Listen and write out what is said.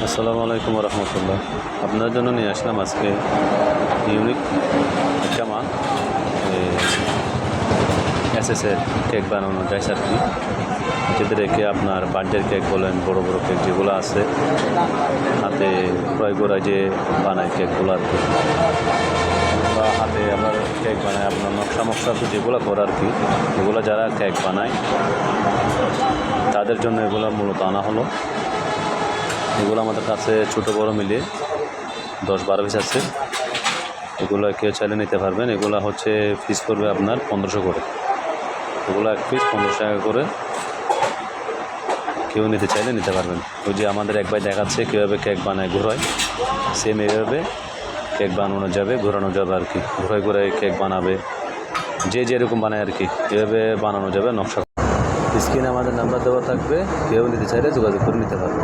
আসসালামু আলাইকুম রহমতুল্লাহ। আপনার জন্য নিয়ে আসলাম আজকে ইউনিক একটা মাল। এসএসের কেক বানানো যায় আর কি, যেটা রেখে আপনার বার্থডের কেক বলেন, বড় বড় কেক যেগুলো আছে হাতে ক্রয় করা যে বানায় কেকগুলো আর কি, বা হাতে আবার কেক বানায় আপনার নকশা তো যেগুলো করে আর কি, এগুলো যারা কেক বানায় তাদের জন্য এগুলো মূলত আনা হলো। এগুলো আমাদের কাছে ছোটো বড় মিলিয়ে 10-12 পিস আছে। এগুলো কেউ চাইলে নিতে পারবেন। এগুলো হচ্ছে পিস পড়বে আপনার 1500 করে। এগুলো এক পিস 1500 টাকা করে। কেউ নিতে চাইলে নিতে পারবেন। ওই যে আমাদের এক ভাই দেখাচ্ছে কীভাবে কেক বানায় ঘোরায়, সেম এইভাবে কেক বানানো যাবে, ঘোরানো যাবে আর কি। ঘোরায় কেক বানাবে, যে যেরকম বানায় আর কি, এভাবে বানানো যাবে নকশা। স্ক্রিনে আমাদের নাম্বার দেওয়া থাকবে, কেউ নিতে চাইলে যোগাযোগ করে নিতে পারবে।